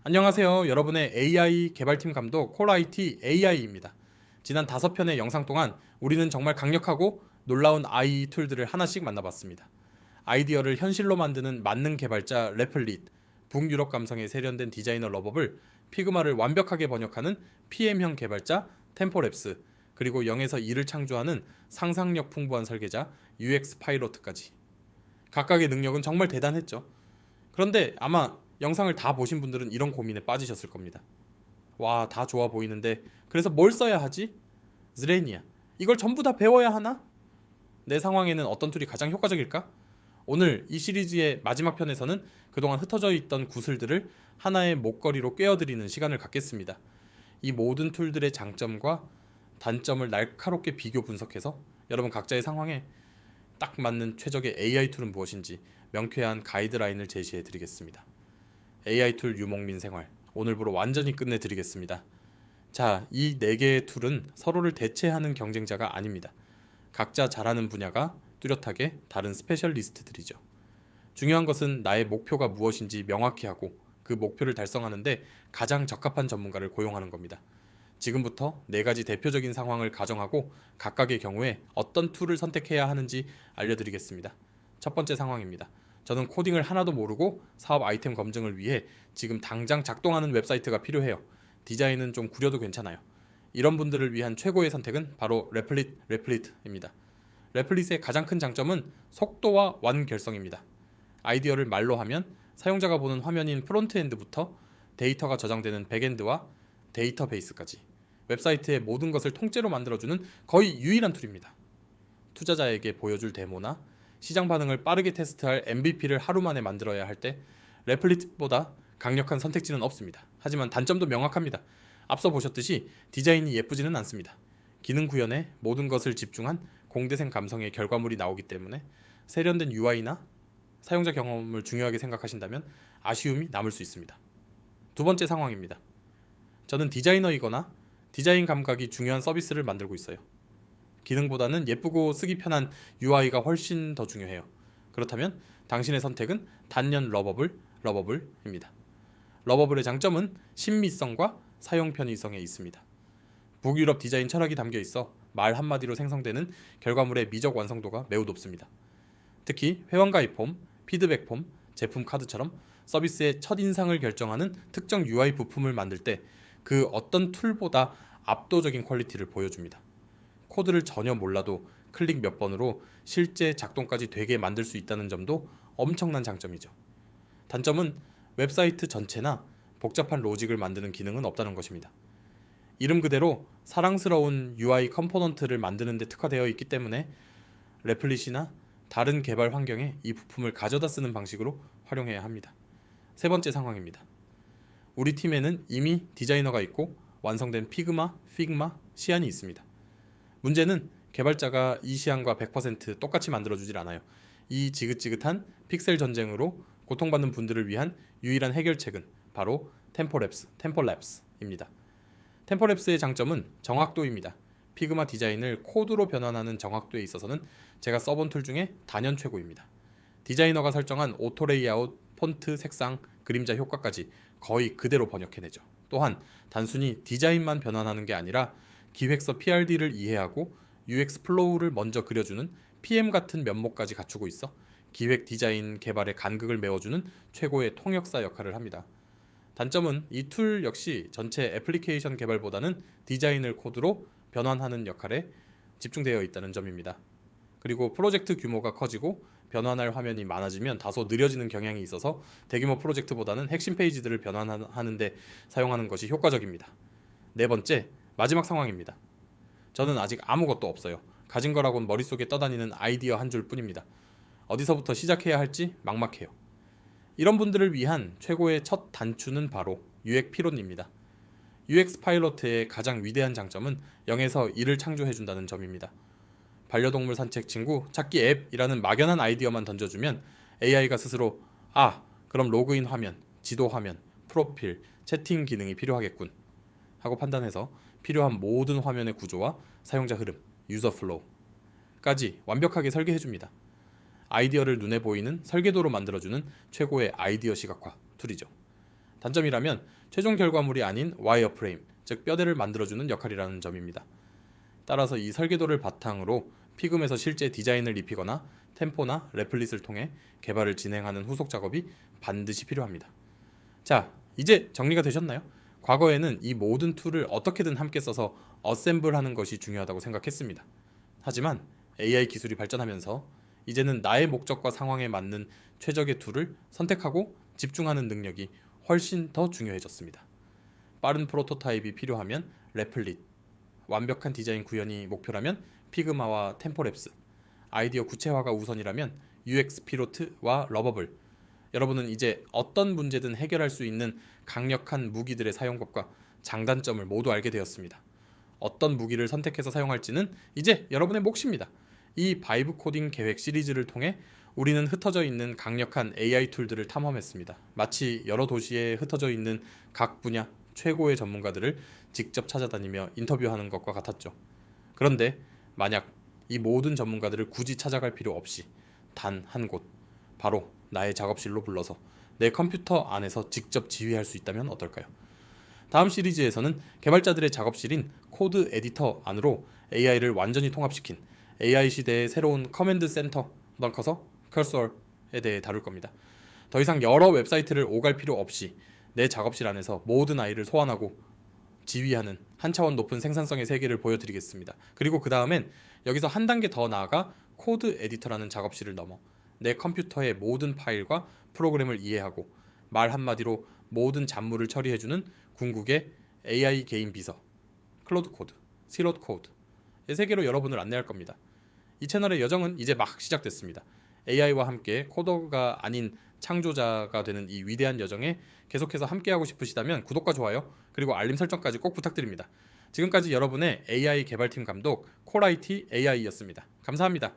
안녕하세요. 여러분의 AI 개발팀 감독 콜아이티 AI입니다. 지난 5편의 영상 동안 우리는 정말 강력하고 놀라운 AI 툴들을 하나씩 만나봤습니다. 아이디어를 현실로 만드는 만능 개발자 레플릿, 북유럽 감성에 세련된 디자이너 러버블, 피그마를 완벽하게 번역하는 PM형 개발자 템포랩스, 그리고 0에서 2를 창조하는 상상력 풍부한 설계자 UX 파일로트까지. 각각의 능력은 정말 대단했죠. 그런데 아마 영상을 다 보신 분들은 이런 고민에 빠지셨을 겁니다. 와, 다 좋아 보이는데 그래서 뭘 써야 하지?ズ레니아. 이걸 전부 다 배워야 하나? 내 상황에는 어떤 툴이 가장 효과적일까? 오늘 이 시리즈의 마지막 편에서는 그동안 흩어져 있던 구슬들을 하나의 목걸이로 꿰어드리는 시간을 갖겠습니다. 이 모든 툴들의 장점과 단점을 날카롭게 비교 분석해서 여러분 각자의 상황에 딱 맞는 최적의 AI 툴은 무엇인지 명쾌한 가이드라인을 제시해 드리겠습니다. AI 툴 유목민 생활, 오늘부로 완전히 끝내드리겠습니다. 자, 이 4개의 툴은 서로를 대체하는 경쟁자가 아닙니다. 각자 잘하는 분야가 뚜렷하게 다른 스페셜리스트들이죠. 중요한 것은 나의 목표가 무엇인지 명확히 하고 그 목표를 달성하는데 가장 적합한 전문가를 고용하는 겁니다. 지금부터 4가지 대표적인 상황을 가정하고 각각의 경우에 어떤 툴을 선택해야 하는지 알려드리겠습니다. 첫 번째 상황입니다. 저는 코딩을 하나도 모르고 사업 아이템 검증을 위해 지금 당장 작동하는 웹사이트가 필요해요. 디자인은 좀 구려도 괜찮아요. 이런 분들을 위한 최고의 선택은 바로 레플릿입니다. 레플릿의 가장 큰 장점은 속도와 완결성입니다. 아이디어를 말로 하면 사용자가 보는 화면인 프론트엔드부터 데이터가 저장되는 백엔드와 데이터베이스까지 웹사이트의 모든 것을 통째로 만들어주는 거의 유일한 툴입니다. 투자자에게 보여줄 데모나 시장 반응을 빠르게 테스트할 MVP를 하루 만에 만들어야 할 때 레플릿보다 강력한 선택지는 없습니다. 하지만 단점도 명확합니다. 앞서 보셨듯이 디자인이 예쁘지는 않습니다. 기능 구현에 모든 것을 집중한 공대생 감성의 결과물이 나오기 때문에 세련된 UI나 사용자 경험을 중요하게 생각하신다면 아쉬움이 남을 수 있습니다. 두 번째 상황입니다. 저는 디자이너이거나 디자인 감각이 중요한 서비스를 만들고 있어요. 기능보다는 예쁘고 쓰기 편한 UI가 훨씬 더 중요해요. 그렇다면 당신의 선택은 단연 러버블입니다. 러버블의 장점은 신미성과 사용 편의성에 있습니다. 북유럽 디자인 철학이 담겨 있어 말 한마디로 생성되는 결과물의 미적 완성도가 매우 높습니다. 특히 회원가입 폼, 피드백 폼, 제품 카드처럼 서비스의 첫인상을 결정하는 특정 UI 부품을 만들 때 그 어떤 툴보다 압도적인 퀄리티를 보여줍니다. 코드를 전혀 몰라도 클릭 몇 번으로 실제 작동까지 되게 만들 수 있다는 점도 엄청난 장점이죠. 단점은 웹사이트 전체나 복잡한 로직을 만드는 기능은 없다는 것입니다. 이름 그대로 사랑스러운 UI 컴포넌트를 만드는 데 특화되어 있기 때문에 레플릿이나 다른 개발 환경에 이 부품을 가져다 쓰는 방식으로 활용해야 합니다. 세 번째 상황입니다. 우리 팀에는 이미 디자이너가 있고 완성된 피그마, 시안이 있습니다. 문제는 개발자가 이 시안과 100% 똑같이 만들어주질 않아요. 이 지긋지긋한 픽셀 전쟁으로 고통받는 분들을 위한 유일한 해결책은 바로 템포랩스입니다. 템포랩스의 장점은 정확도입니다. 피그마 디자인을 코드로 변환하는 정확도에 있어서는 제가 써본 툴 중에 단연 최고입니다. 디자이너가 설정한 오토 레이아웃, 폰트, 색상, 그림자 효과까지 거의 그대로 번역해내죠. 또한 단순히 디자인만 변환하는 게 아니라 기획서 PRD를 이해하고 UX 플로우를 먼저 그려주는 PM 같은 면모까지 갖추고 있어 기획 디자인 개발의 간극을 메워주는 최고의 통역사 역할을 합니다. 단점은 이 툴 역시 전체 애플리케이션 개발보다는 디자인을 코드로 변환하는 역할에 집중되어 있다는 점입니다. 그리고 프로젝트 규모가 커지고 변환할 화면이 많아지면 다소 느려지는 경향이 있어서 대규모 프로젝트보다는 핵심 페이지들을 변환하는 데 사용하는 것이 효과적입니다. 네 번째, 마지막 상황입니다. 저는 아직 아무것도 없어요. 가진 거라곤 머릿속에 떠다니는 아이디어 한 줄 뿐입니다. 어디서부터 시작해야 할지 막막해요. 이런 분들을 위한 최고의 첫 단추는 바로 UX 피론입니다. UX 파일로트의 가장 위대한 장점은 0에서 1을 창조해준다는 점입니다. 반려동물 산책 친구 찾기 앱이라는 막연한 아이디어만 던져주면 AI가 스스로 그럼 로그인 화면, 지도 화면, 프로필, 채팅 기능이 필요하겠군 하고 판단해서 필요한 모든 화면의 구조와 사용자 흐름, 유저 플로우까지 완벽하게 설계해줍니다. 아이디어를 눈에 보이는 설계도로 만들어주는 최고의 아이디어 시각화 툴이죠. 단점이라면 최종 결과물이 아닌 와이어프레임, 즉 뼈대를 만들어주는 역할이라는 점입니다. 따라서 이 설계도를 바탕으로 피금에서 실제 디자인을 입히거나 템포나 레플릿을 통해 개발을 진행하는 후속 작업이 반드시 필요합니다. 자, 이제 정리가 되셨나요? 과거에는 이 모든 툴을 어떻게든 함께 써서 어셈블하는 것이 중요하다고 생각했습니다. 하지만 AI 기술이 발전하면서 이제는 나의 목적과 상황에 맞는 최적의 툴을 선택하고 집중하는 능력이 훨씬 더 중요해졌습니다. 빠른 프로토타입이 필요하면 레플릿, 완벽한 디자인 구현이 목표라면 피그마와 템포랩스, 아이디어 구체화가 우선이라면 UX 피로트와 러버블. 여러분은 이제 어떤 문제든 해결할 수 있는 강력한 무기들의 사용법과 장단점을 모두 알게 되었습니다. 어떤 무기를 선택해서 사용할지는 이제 여러분의 몫입니다. 이 바이브 코딩 계획 시리즈를 통해 우리는 흩어져 있는 강력한 AI 툴들을 탐험했습니다. 마치 여러 도시에 흩어져 있는 각 분야 최고의 전문가들을 직접 찾아다니며 인터뷰하는 것과 같았죠. 그런데 만약 이 모든 전문가들을 굳이 찾아갈 필요 없이 단 한 곳, 바로 나의 작업실로 불러서 내 컴퓨터 안에서 직접 지휘할 수 있다면 어떨까요? 다음 시리즈에서는 개발자들의 작업실인 코드 에디터 안으로 AI를 완전히 통합시킨 AI 시대의 새로운 커맨드 센터 벙커서 커서에 대해 다룰 겁니다. 더 이상 여러 웹사이트를 오갈 필요 없이 내 작업실 안에서 모든 아이를 소환하고 지휘하는 한 차원 높은 생산성의 세계를 보여드리겠습니다. 그리고 그 다음엔 여기서 한 단계 더 나아가 코드 에디터라는 작업실을 넘어 내 컴퓨터의 모든 파일과 프로그램을 이해하고 말 한마디로 모든 잡무를 처리해주는 궁극의 AI 개인 비서 클로드 코드, 실롯 코드의 세계로 여러분을 안내할 겁니다. 이 채널의 여정은 이제 막 시작됐습니다. AI와 함께 코더가 아닌 창조자가 되는 이 위대한 여정에 계속해서 함께하고 싶으시다면 구독과 좋아요 그리고 알림 설정까지 꼭 부탁드립니다. 지금까지 여러분의 AI 개발팀 감독 콜아이티 AI였습니다. 감사합니다.